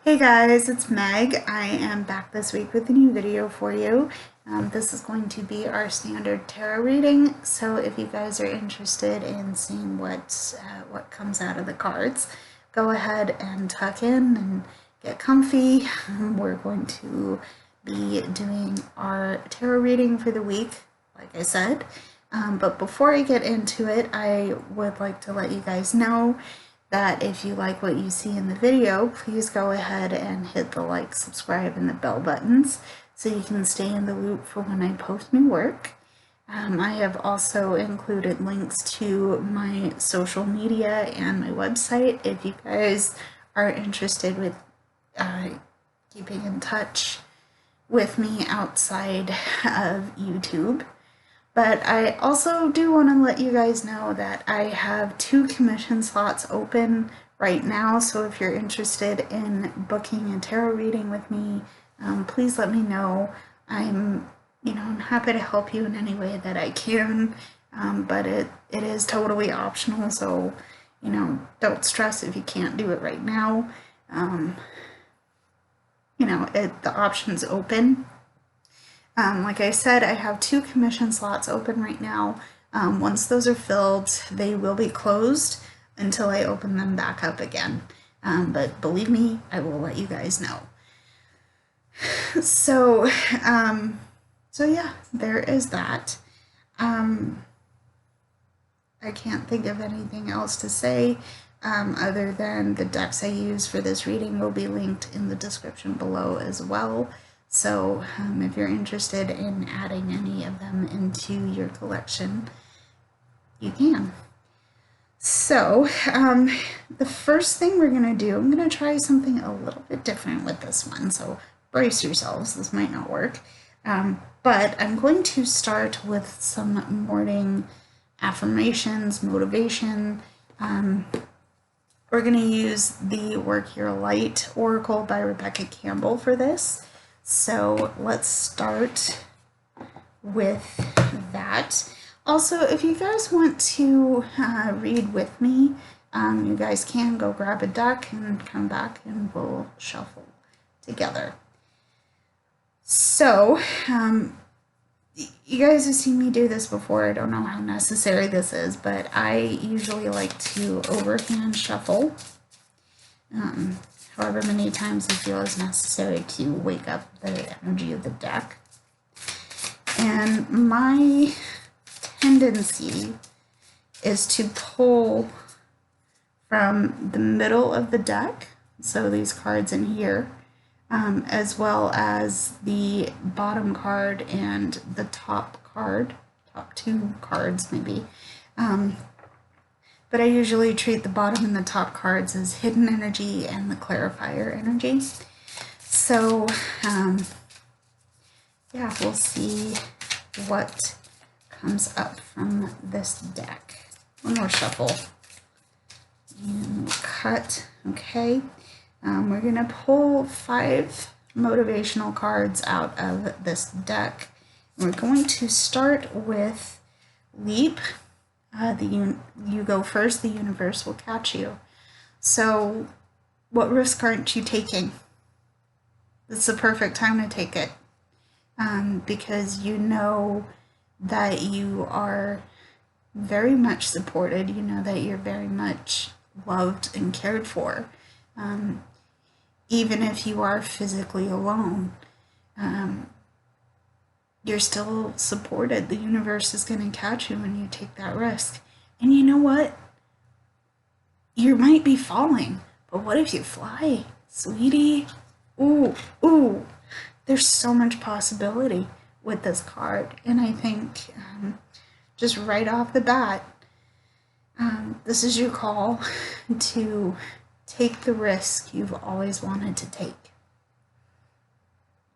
Hey guys, it's Meg. I am back this week with a new video for you. This is going to be our standard tarot reading, so if you guys are interested in seeing what comes out of the cards, go ahead and tuck in and get comfy. We're going to be doing our tarot reading for the week, like I said. But before I get into it, I would like to let you guys know that if you like what you see in the video, please go ahead and hit the like, subscribe, and the bell buttons so you can stay in the loop for when I post new work. I have also included links to my social media and my website if you guys are interested with keeping in touch with me outside of YouTube. But I also do want to let you guys know that I have 2 commission slots open right now, so if you're interested in booking a tarot reading with me, please let me know. I'm happy to help you in any way that I can, but it is totally optional, so, don't stress if you can't do it right now. The option's open. Like I said, I have 2 commission slots open right now. Once those are filled, they will be closed until I open them back up again. But believe me, I will let you guys know. So yeah, there is that. I can't think of anything else to say other than the decks I use for this reading will be linked in the description below as well. So if you're interested in adding any of them into your collection, you can. So the first thing we're going to do, I'm going to try something a little bit different with this one. So brace yourselves, this might not work. But I'm going to start with some morning affirmations, motivation. We're going to use the Work Your Light Oracle by Rebecca Campbell for this. So let's start with that. Also, if you guys want to read with me, you guys can go grab a deck and come back and we'll shuffle together. So, you guys have seen me do this before. I don't know how necessary this is, but I usually like to overhand shuffle. However many times I feel is necessary to wake up the energy of the deck. And my tendency is to pull from the middle of the deck, so these cards in here, as well as the bottom card and the top card, top 2 cards maybe. But I usually treat the bottom and the top cards as hidden energy and the clarifier energy. So, yeah, we'll see what comes up from this deck. One more shuffle. And cut. Okay. We're going to pull 5 motivational cards out of this deck. We're going to start with Leap. You go first, the universe will catch you. So, what risk aren't you taking? It's the perfect time to take it. Because you know that you are very much supported. You know that you're very much loved and cared for. Even if you are physically alone, you're still supported. The universe is going to catch you when you take that risk. And you know what? You might be falling, but what if you fly, sweetie? Ooh. There's so much possibility with this card. And I think just right off the bat, this is your call to take the risk you've always wanted to take.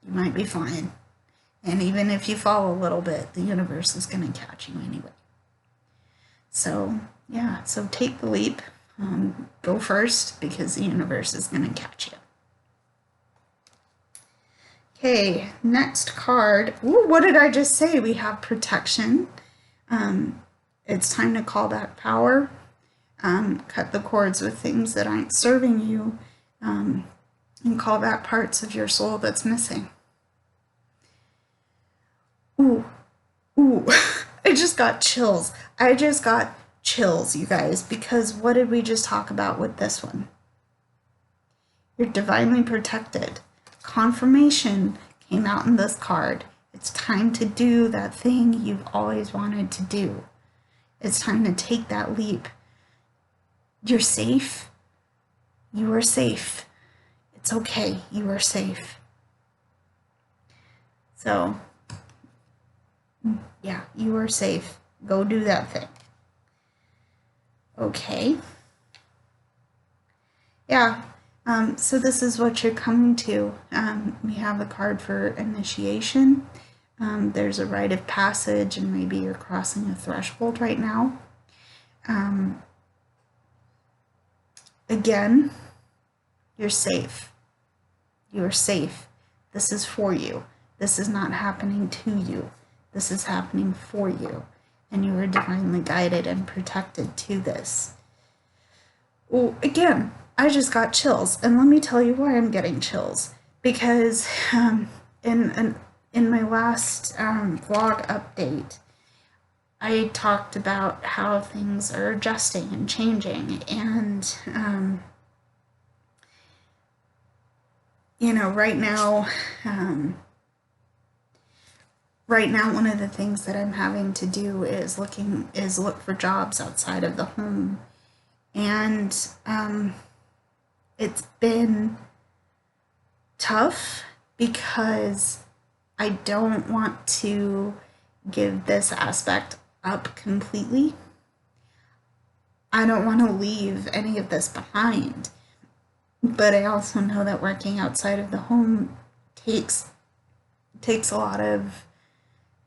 You might be fine. And even if you fall a little bit, the universe is going to catch you anyway. So, yeah, so take the leap. Go first because the universe is going to catch you. Okay, next card. Ooh, what did I just say? We have protection. It's time to call back power. Cut the cords with things that aren't serving you. and call back parts of your soul that's missing. Ooh, ooh, I just got chills. I just got chills, you guys, because what did we just talk about with this one? You're divinely protected. Confirmation came out in this card. It's time to do that thing you've always wanted to do. It's time to take that leap. You're safe. You are safe. It's okay. You are safe. So, yeah, you are safe. Go do that thing. Okay. Yeah. So this is what you're coming to. We have a card for initiation. There's a rite of passage, and maybe you're crossing a threshold right now. Again, you're safe. You are safe. This is for you. This is not happening to you. This is happening for you. And you are divinely guided and protected to this. Well, again, I just got chills. And let me tell you why I'm getting chills. Because in my last vlog update, I talked about how things are adjusting and changing. And, you know, right now, one of the things that I'm having to do is look for jobs outside of the home. And it's been tough because I don't want to give this aspect up completely. I don't want to leave any of this behind. But I also know that working outside of the home takes a lot of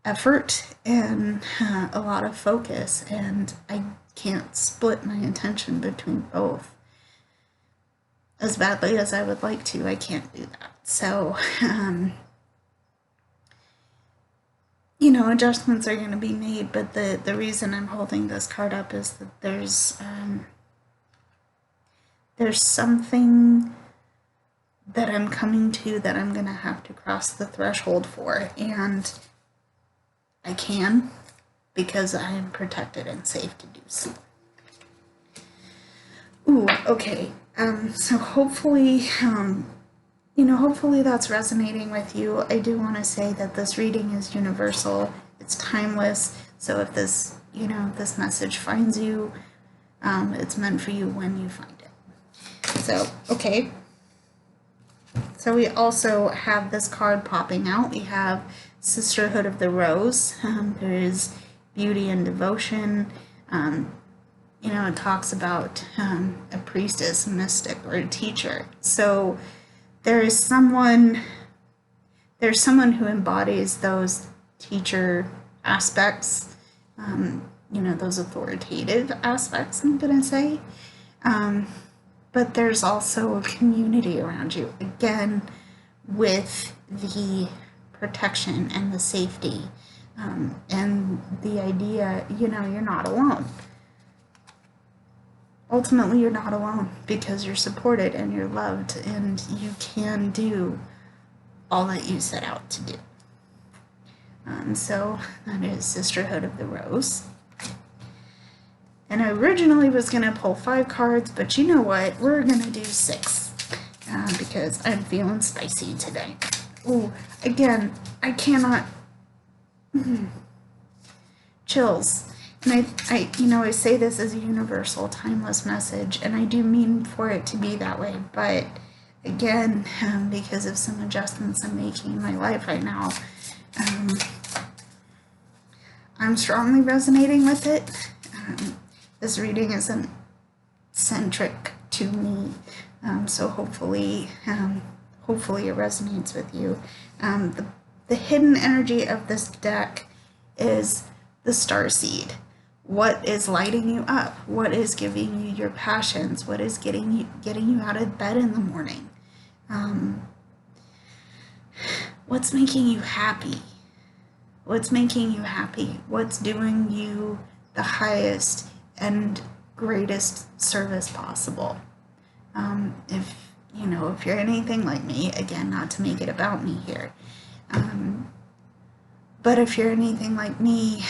effort and a lot of focus, and I can't split my attention between both. As badly as I would like to, I can't do that. So, you know, adjustments are going to be made, but the reason I'm holding this card up is that there's something that I'm coming to that I'm going to have to cross the threshold for, and I can because I am protected and safe to do so. Ooh, okay. So hopefully, you know, hopefully that's resonating with you. I do want to say that this reading is universal. It's timeless. So if this, you know, this message finds you, it's meant for you when you find it. So, okay. So we also have this card popping out. We have Sisterhood of the Rose. There is beauty and devotion. You know, it talks about a priestess, a mystic, or a teacher. So there's someone who embodies those teacher aspects, you know, those authoritative aspects, I'm gonna say. But there's also a community around you, again, with the protection and the safety, and the idea, you know, you're not alone. Ultimately, you're not alone because you're supported and you're loved, and you can do all that you set out to do. So that is Sisterhood of the Rose. And I originally was going to pull 5 cards, but you know what? We're going to do 6 because I'm feeling spicy today. Ooh, again, I cannot... Chills. And I, you know, I say this as a universal, timeless message, and I do mean for it to be that way, but again, because of some adjustments I'm making in my life right now, I'm strongly resonating with it. This reading isn't centric to me, so hopefully it resonates with you. The hidden energy of this deck is the starseed. What is lighting you up? What is giving you your passions? What is getting you out of bed in the morning? What's making you happy? What's making you happy? What's doing you the highest and greatest service possible? know, if you're anything like me, again, not to make it about me here, but if you're anything like me,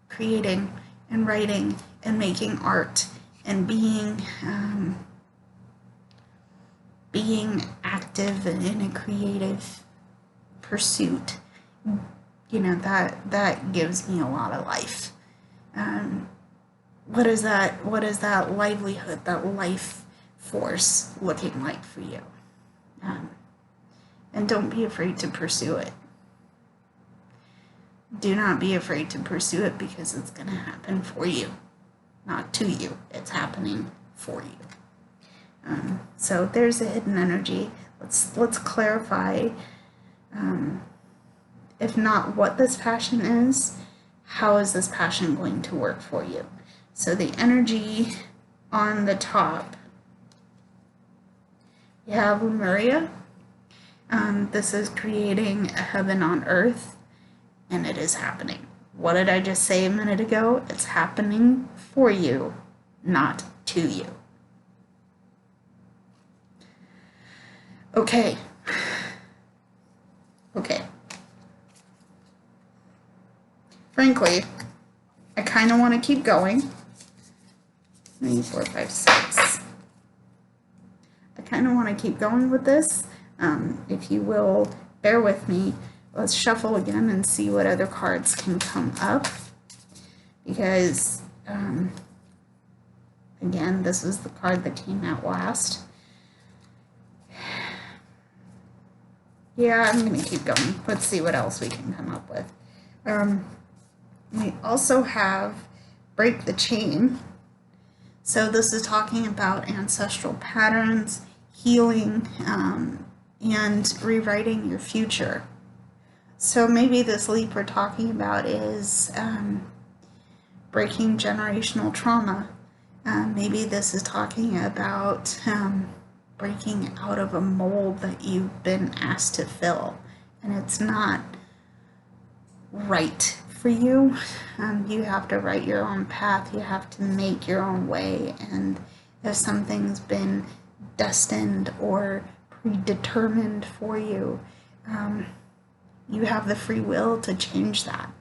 creating and writing and making art and being active in a creative pursuit, you know, that gives me a lot of life. What is that livelihood, that life force looking like for you? And don't be afraid to pursue it. Do not be afraid to pursue it, because it's going to happen for you, not to you. It's happening for you. So there's a hidden energy. Let's clarify, if not what this passion is, how is this passion going to work for you? So the energy on the top, you have Lemuria. This is creating a heaven on earth, and it is happening. What did I just say a minute ago? It's happening for you, not to you. Okay. Frankly, I kind of want to keep going. 3, 4, 5, 6. I kind of want to keep going with this. If you will bear with me, let's shuffle again and see what other cards can come up. Because, again, this is the card that came out last. Yeah, I'm going to keep going. Let's see what else we can come up with. We also have Break the Chain. So this is talking about ancestral patterns, healing, and rewriting your future. So maybe this leap we're talking about is breaking generational trauma. Maybe this is talking about breaking out of a mold that you've been asked to fill, and it's not right for you. You have to write your own path. You have to make your own way, and if something's been destined or predetermined for you, you have the free will to change that.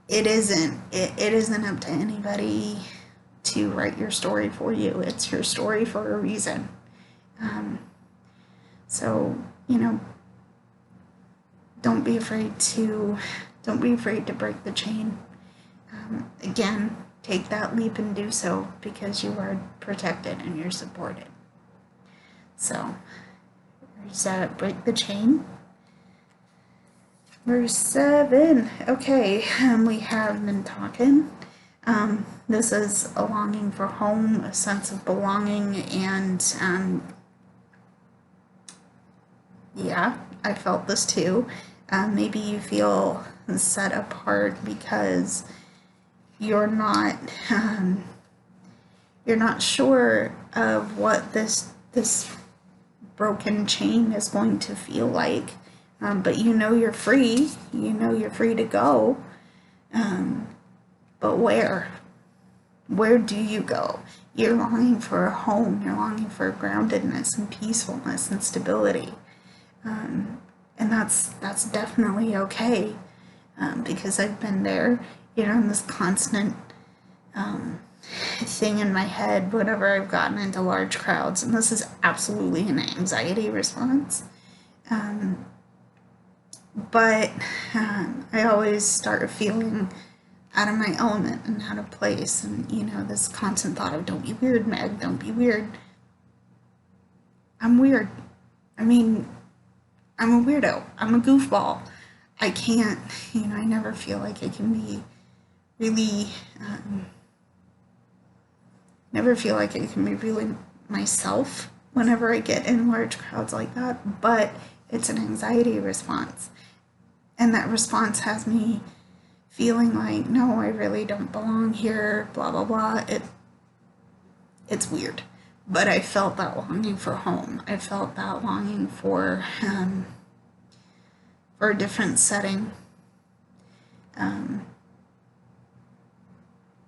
It isn't up to anybody to write your story for you. It's your story for a reason. So, you know, don't be afraid to break the chain. Again, take that leap and do so, because you are protected and you're supported. So, there's Break the Chain. Verse 7. Okay, we have been talking. This is a longing for home, a sense of belonging, and yeah, I felt this too. Maybe you feel set apart because you're not sure of what this broken chain is going to feel like, but you know you're free. You know you're free to go. But where do you go? You're longing for a home. You're longing for groundedness and peacefulness and stability. And that's definitely okay, because I've been there, you know, in this constant thing in my head whenever I've gotten into large crowds, and this is absolutely an anxiety response. But I always start feeling out of my element and out of place, and, you know, this constant thought of, don't be weird, Meg, don't be weird. I'm weird. I mean, I'm a weirdo. I'm a goofball. I can't, you know, I never feel like I can be really, never feel like I can be really myself whenever I get in large crowds like that, but it's an anxiety response. And that response has me feeling like, no, I really don't belong here, blah, blah, blah. It's weird. But I felt that longing for home. I felt that longing for a different setting.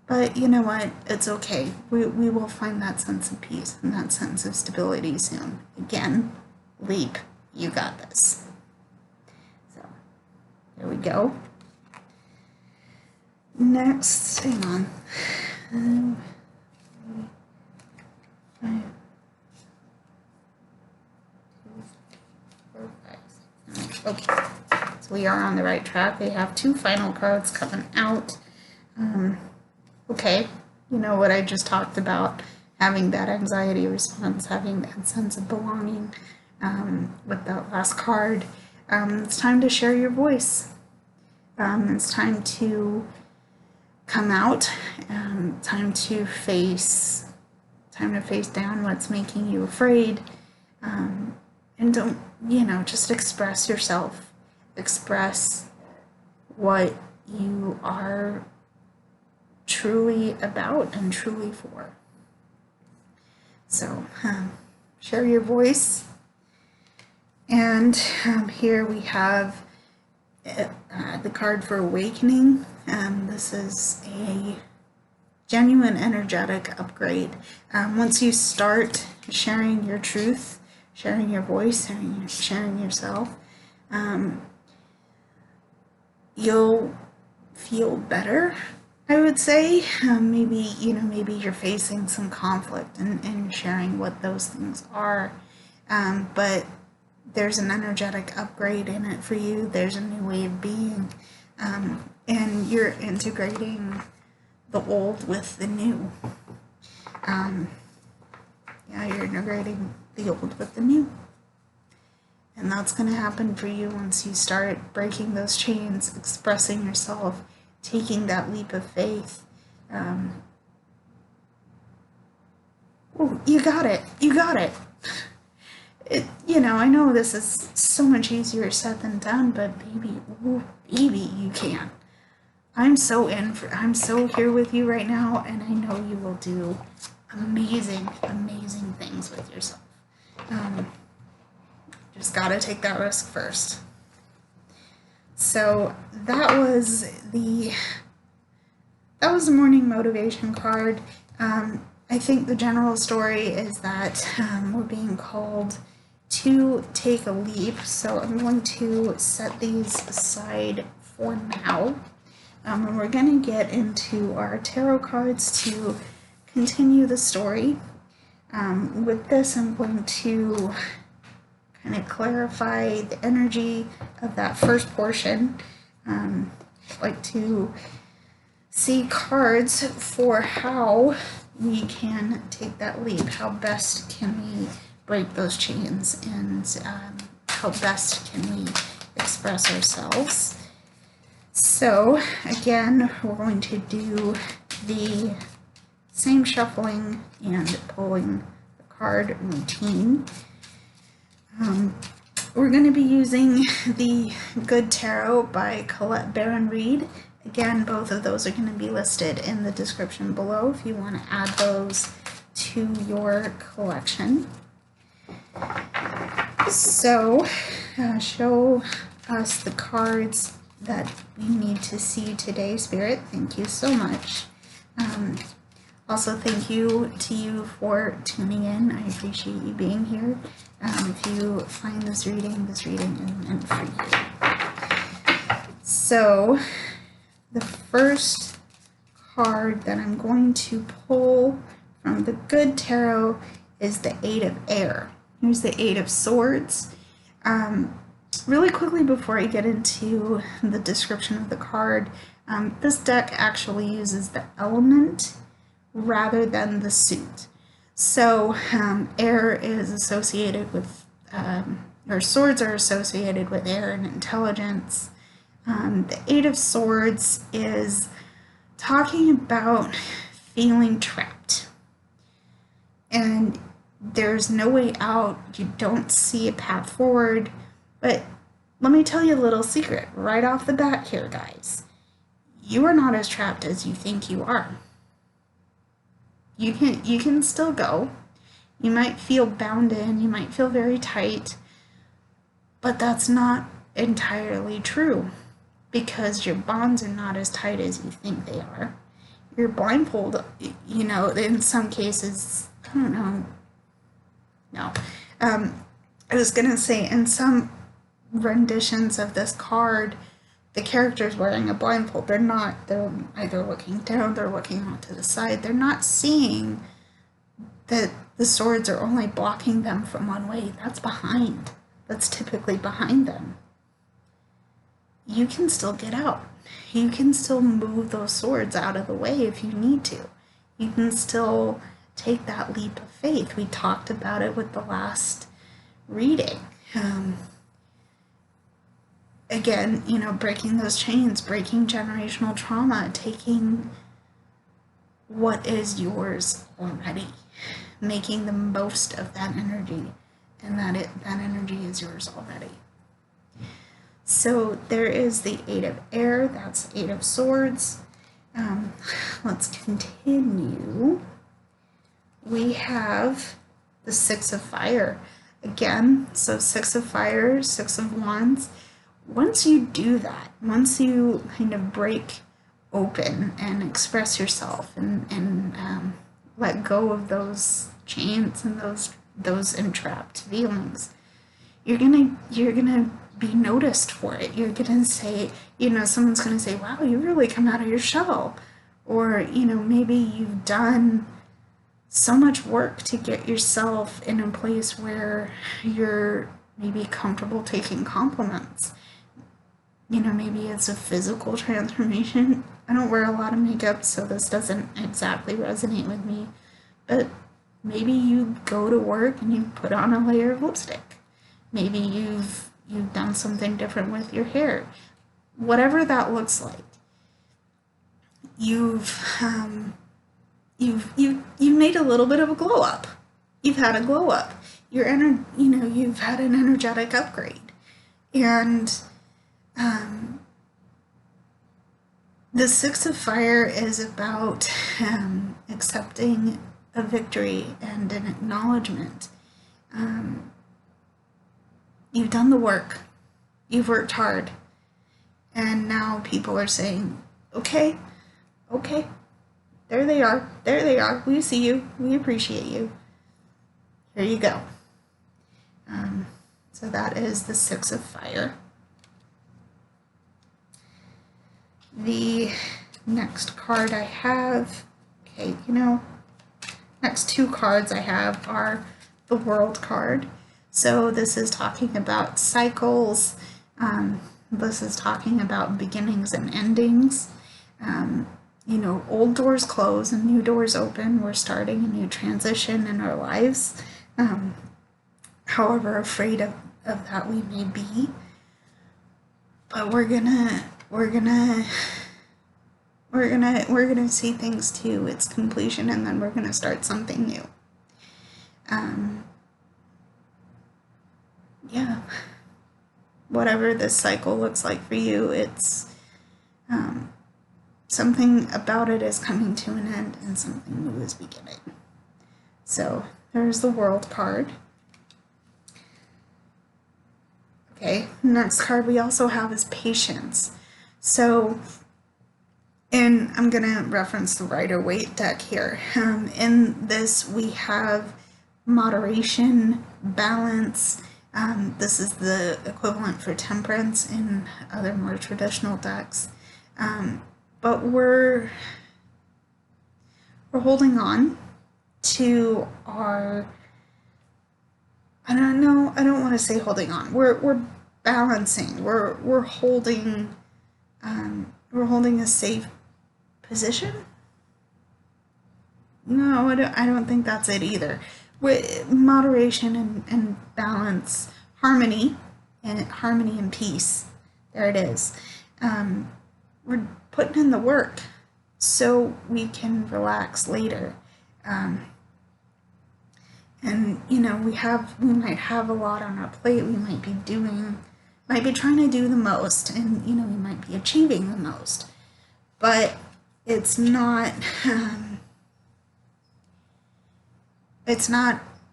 But But you know what? It's okay. We will find that sense of peace and that sense of stability soon. Again, leap. You got this. So, there we go. Next, hang on. 5, 2, 4, 5, 6, 9. Okay, so we are on the right track. We have 2 final cards coming out. Okay, you know what I just talked about, having that anxiety response, having that sense of belonging with that last card. It's time to share your voice. It's time to come out, time to face down what's making you afraid, and don't, just express yourself, express what you are truly about and truly for. So share your voice. And here we have the card for awakening. This is a genuine energetic upgrade. Once you start sharing your truth, sharing your voice, sharing yourself, you'll feel better, I would say. Maybe you're facing some conflict in sharing what those things are, but there's an energetic upgrade in it for you. There's a new way of being, and you're integrating the old with the new. You're integrating the old with the new. And that's going to happen for you once you start breaking those chains, expressing yourself, taking that leap of faith. You got it. You got it. I know this is so much easier said than done, but baby, you can. I'm so here with you right now, and I know you will do amazing, amazing things with yourself. Just gotta take that risk first. So that was the morning motivation card. I think the general story is that we're being called to take a leap. So I'm going to set these aside for now. And we're going to get into our tarot cards to continue the story. With this, I'm going to kind of clarify the energy of that first portion. I'd like to see cards for how we can take that leap. How best can we break those chains, and how best can we express ourselves? So again, we're going to do the same shuffling and pulling the card routine. We're going to be using the Good Tarot by Colette Baron-Reid. Again, both of those are going to be listed in the description below if you want to add those to your collection. So, show us the cards that we need to see today, Spirit. Thank you so much. Also, thank you to you for tuning in. I appreciate you being here. If you find this reading is meant for you. So, the first card that I'm going to pull from the Good Tarot is the Eight of Air. Here's the Eight of Swords. Really quickly before I get into the description of the card, this deck actually uses the element rather than the suit. So air is associated with, or swords are associated with air and intelligence. The Eight of Swords is talking about feeling trapped. And there's no way out. You don't see a path forward. But let me tell you a little secret right off the bat here, guys. You are not as trapped as you think you are. You can still go. You might feel bound in. You might feel very tight. But that's not entirely true, because your bonds are not as tight as you think they are. you're blindfolded, you know, in some cases, I don't know. No. I was going to say, in some renditions of this card, the character's wearing a blindfold. They're not, they're either looking down, they're looking out to the side. They're not seeing that the swords are only blocking them from one way. That's behind. That's typically behind them. You can still get out. You can still move those swords out of the way if you need to. You can still take that leap of faith. We talked about it with the last reading. Again, you know, breaking those chains, breaking generational trauma, taking what is yours already, making the most of that energy, and that energy is yours already. So there is the 8 of air, that's 8 of swords. Let's continue. We have the 6 of fire. Again, so 6 of fire, 6 of wands. Once you do that, once you kind of break open and express yourself and let go of those chains and those entrapped feelings, you're gonna be noticed for it. You're gonna say, you know, someone's gonna say, wow, you really come out of your shell. Or, you know, maybe you've done so much work to get yourself in a place where you're maybe comfortable taking compliments. You know, maybe it's a physical transformation. I don't wear a lot of makeup, so this doesn't exactly resonate with me. But maybe you go to work and you put on a layer of lipstick. Maybe you've done something different with your hair. Whatever that looks like, you've made a little bit of a glow up. You've had a glow up. You've had an energetic upgrade. And the 6 of fire is about accepting a victory and an acknowledgement. You've done the work. You've worked hard. And now people are saying, okay, there they are, we see you, we appreciate you, here you go. So that is the 6 of fire. The next card I have, next 2 cards I have are the World card. So this is talking about cycles. This is talking about beginnings and endings. Old doors close and new doors open. We're starting a new transition in our lives. However afraid of that we may be. But we're gonna see things to its completion, and then we're gonna start something new. Whatever this cycle looks like for you, it's something about it is coming to an end and something new is beginning. So there's the World card. Okay, next card we also have is Patience. So, and I'm going to reference the Rider-Waite deck here. In this we have moderation, balance. This is the equivalent for Temperance in other more traditional decks. But we're holding on to our, I don't want to say holding on. We're balancing. We're holding a safe position. No, I don't think that's it either. With moderation and balance, harmony and peace. There it is. We're putting in the work so we can relax later. And we might have a lot on our plate. We might be trying to do the most, and we might be achieving the most, but it's not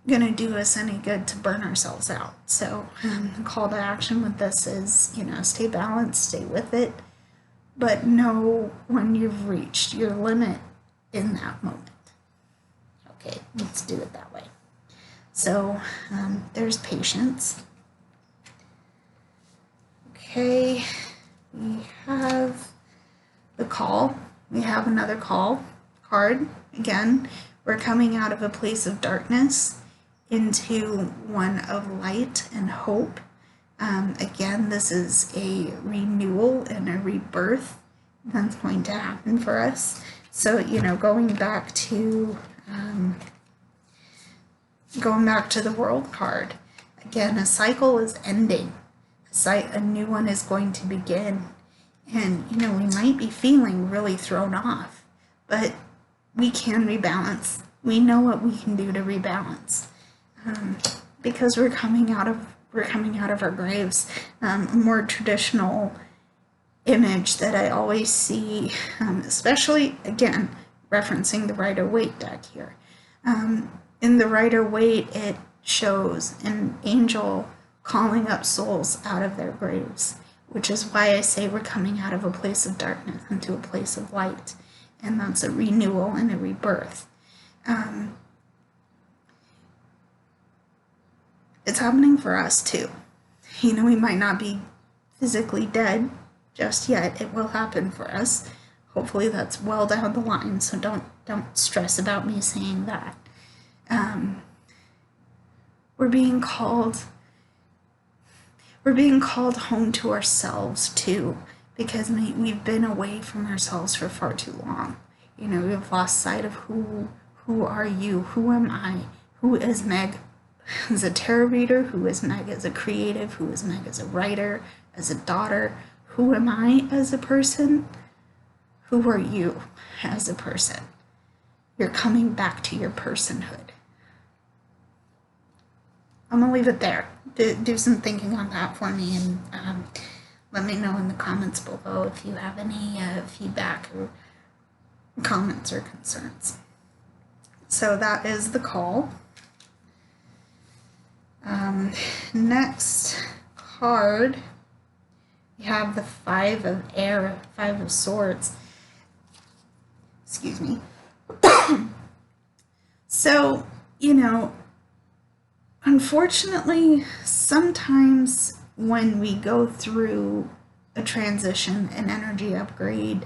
going to do us any good to burn ourselves out. So the call to action with this is, stay balanced, stay with it, but know when you've reached your limit in that moment. Okay, let's do it that way. So there's patience. Okay, we have the call. We have another call card. Again, we're coming out of a place of darkness into one of light and hope. Again, this is a renewal and a rebirth that's going to happen for us. So, going back to the world card, again, a cycle is ending. A new one is going to begin. And, we might be feeling really thrown off, but we can rebalance. We know what we can do to rebalance. Because we're coming out of our graves. A more traditional image that I always see, especially, again, referencing the Rider-Waite deck here. In the Rider-Waite, it shows an angel calling up souls out of their graves, which is why I say we're coming out of a place of darkness into a place of light, and that's a renewal and a rebirth. It's happening for us too. We might not be physically dead just yet. It will happen for us. Hopefully that's well down the line, so don't stress about me saying that. We're being called home to ourselves too, because we've been away from ourselves for far too long. We've lost sight of who are you, who am I, who is Meg as a tarot reader, who is Meg as a creative, who is Meg as a writer, as a daughter, who am I as a person, who are you as a person. You're coming back to your personhood. I'm going to leave it there. Do some thinking on that for me, and let me know in the comments below if you have any feedback or comments or concerns. So that is the call. Next card, we have the Five of Air, Five of Swords. Excuse me. So, unfortunately, sometimes when we go through a transition, an energy upgrade,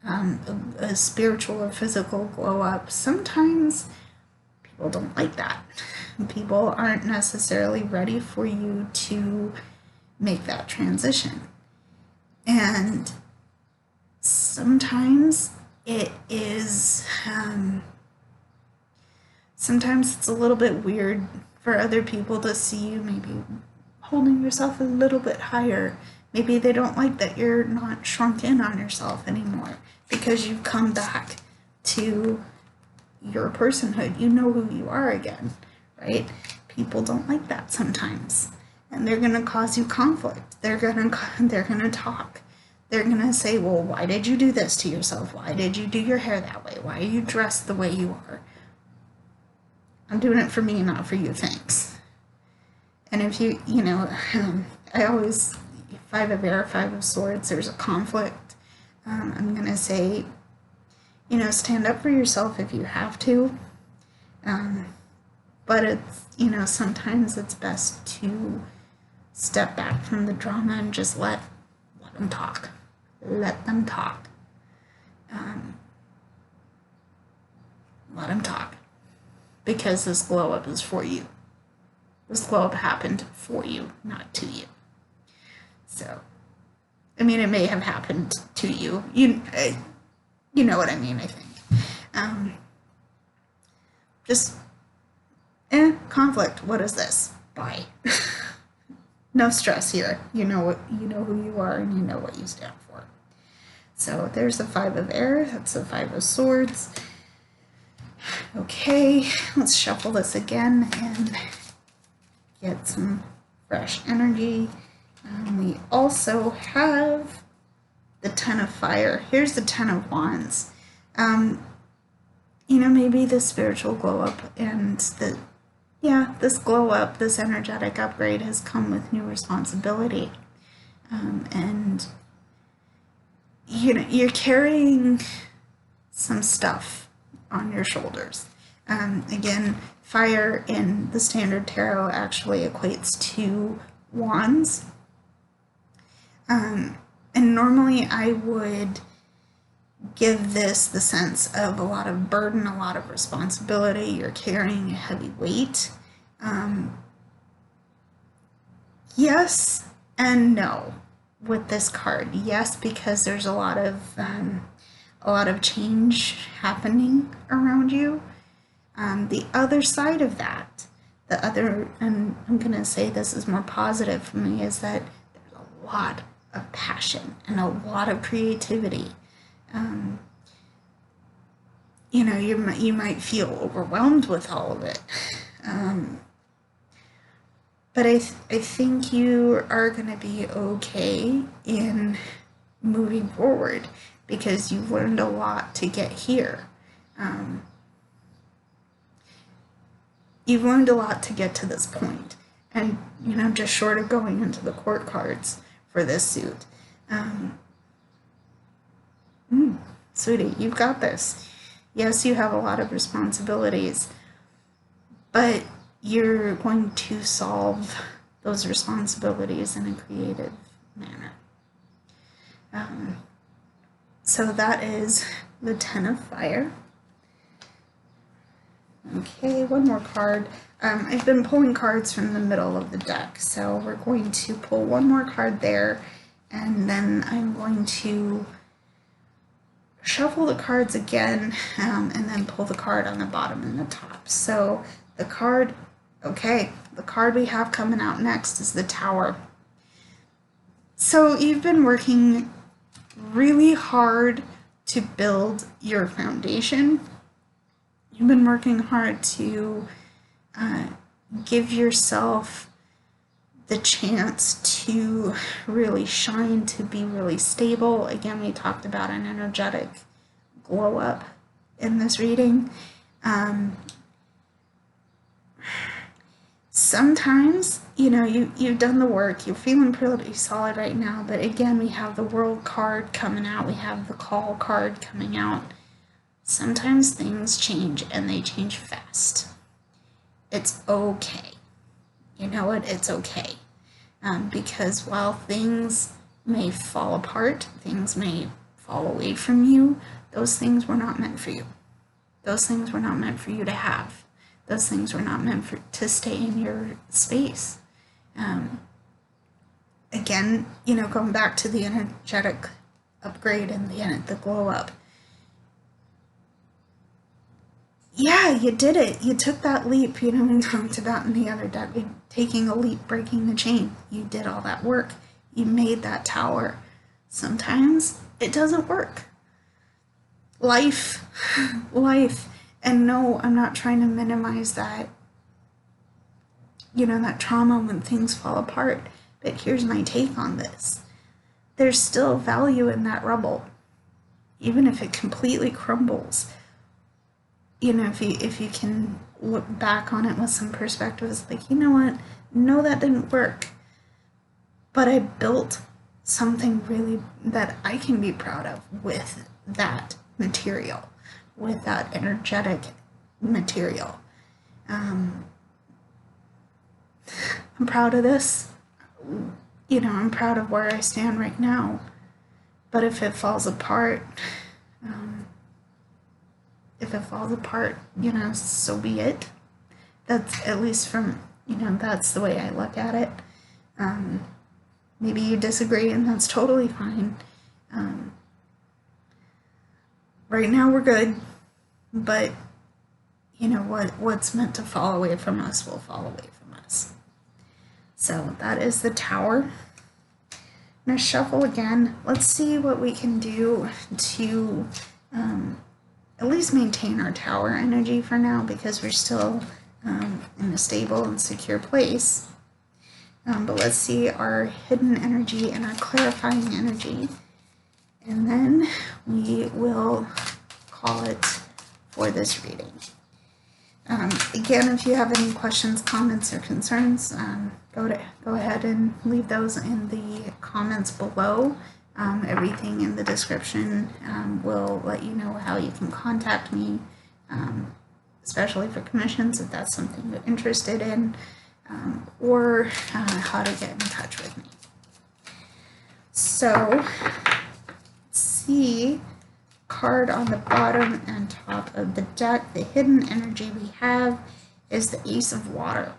a spiritual or physical glow up, sometimes people don't like that. People aren't necessarily ready for you to make that transition. And sometimes it is, sometimes it's a little bit weird for other people to see you maybe holding yourself a little bit higher. Maybe they don't like that you're not shrunk in on yourself anymore because you've come back to your personhood. You know who you are again, right? People don't like that sometimes, and they're going to cause you conflict. They're going to talk. They're going to say, well, why did you do this to yourself? Why did you do your hair that way? Why are you dressed the way you are? I'm doing it for me, not for you, thanks. And if I always, Five of Air, Five of Swords, there's a conflict. I'm going to say, stand up for yourself if you have to. But it's, sometimes it's best to step back from the drama and just let them talk. Let them talk. Let them talk. Because this glow up is for you. This glow up happened for you, not to you. So, it may have happened to you. You know what I mean, I think. Just, conflict. What is this? Bye. No stress here. You know who you are, and you know what you stand for. So there's the Five of Air. That's the Five of Swords. Okay, let's shuffle this again and get some fresh energy. We also have the Ten of Fire. Here's the Ten of Wands. Maybe the spiritual glow up and this glow up, this energetic upgrade has come with new responsibility. And you're carrying some stuff on your shoulders. Again, fire in the standard tarot actually equates to wands. And normally I would give this the sense of a lot of burden, a lot of responsibility. You're carrying a heavy weight. Yes and no with this card. Yes, because there's a lot of change happening around you. The other side of that, and I'm gonna say this is more positive for me, is that there's a lot of passion and a lot of creativity. You know, you might feel overwhelmed with all of it. But I think you are going to be okay in moving forward because you've learned a lot to get here. You've learned a lot to get to this point. And, you know, just short of going into the court cards for this suit. Sweetie, you've got this. Yes, you have a lot of responsibilities, but you're going to solve those responsibilities in a creative manner. So that is the Ten of Fire. Okay, one more card. I've been pulling cards from the middle of the deck, so we're going to pull one more card there, and then I'm going to shuffle the cards again, and then pull the card on the bottom and the top. So the card we have coming out next is the Tower. So you've been working really hard to build your foundation. You've been working hard to give yourself the chance to really shine, to be really stable. Again, we talked about an energetic glow up in this reading. Sometimes, you know, you've done the work, you're feeling pretty solid right now, but again, we have the World card coming out, we have the Call card coming out. Sometimes things change, and they change fast. It's okay. You know what? It's okay. Because while things may fall apart, things may fall away from you, those things were not meant for you. Those things were not meant for you to have. Those things were not meant to stay in your space. Again, you know, going back to the energetic upgrade and the glow up. Yeah, you did it. You took that leap, you know, we talked about in the other deck, taking a leap, breaking the chain. You did all that work. You made that tower. Sometimes it doesn't work. Life. And no, I'm not trying to minimize that, you know, that trauma when things fall apart. But here's my take on this. There's still value in that rubble. Even if it completely crumbles. You know, if you can look back on it with some perspective, it's like, you know what? No, that didn't work. But I built something really that I can be proud of with that material, with that energetic material. I'm proud of this. You know, I'm proud of where I stand right now. But if it falls apart, you know, so be it. That's, at least from, you know, that's the way I look at it. Maybe you disagree, and that's totally fine. Right now we're good, but you know what's meant to fall away from us will fall away from us. So that is the Tower. I'm gonna shuffle again. Let's see what we can do to at least maintain our Tower energy for now, because we're still in a stable and secure place. But let's see our hidden energy and our clarifying energy. And then we will call it for this reading. Again, if you have any questions, comments, or concerns, go ahead and leave those in the comments below. Everything in the description will let you know how you can contact me. especially for commissions if that's something you're interested in, or how to get in touch with me. So, let's see, card on the bottom and top of the deck, the hidden energy we have is the Ace of Water.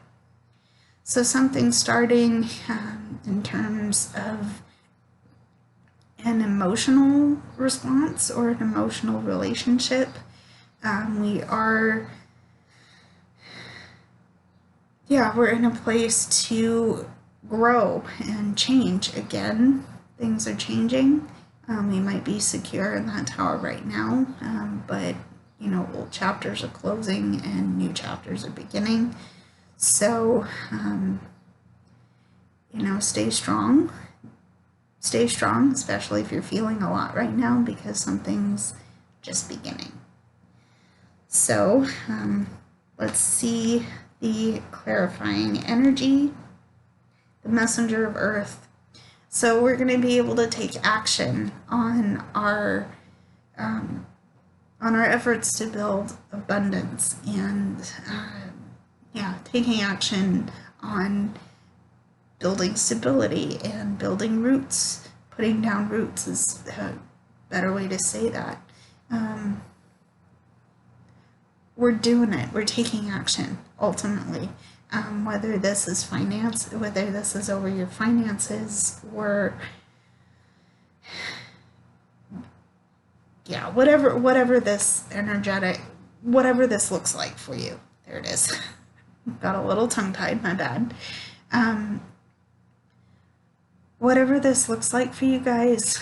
So something starting in terms of an emotional response or an emotional relationship. We're in a place to grow and change again. Things are changing. We might be secure in that tower right now, but old chapters are closing and new chapters are beginning. So, stay strong. Stay strong, especially if you're feeling a lot right now, because something's just beginning. So, let's see the clarifying energy, the messenger of earth. So we're going to be able to take action on our efforts to build abundance and taking action on building stability and building roots. Putting down roots is a better way to say that. We're doing it. We're taking action, ultimately. Whether this is finance, whether this is over your finances, or whatever this looks like for you. There it is. Got a little tongue-tied, my bad. Whatever this looks like for you guys,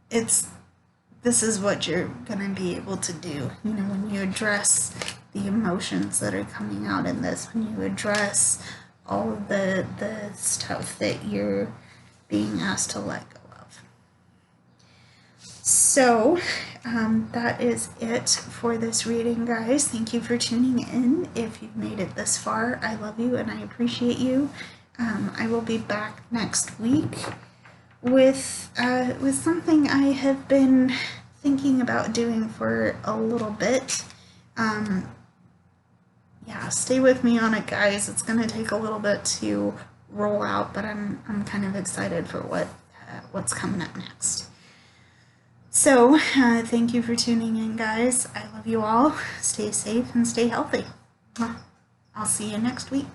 this is what you're gonna be able to do. When you address the emotions that are coming out in this, when you address all of the stuff that you're being asked to let go of. So that is it for this reading, guys. Thank you for tuning in. If you've made it this far, I love you and I appreciate you. I will be back next week with something I have been thinking about doing for a little bit. Stay with me on it, guys. It's going to take a little bit to roll out, but I'm kind of excited for what's coming up next. So, thank you for tuning in, guys. I love you all. Stay safe and stay healthy. I'll see you next week.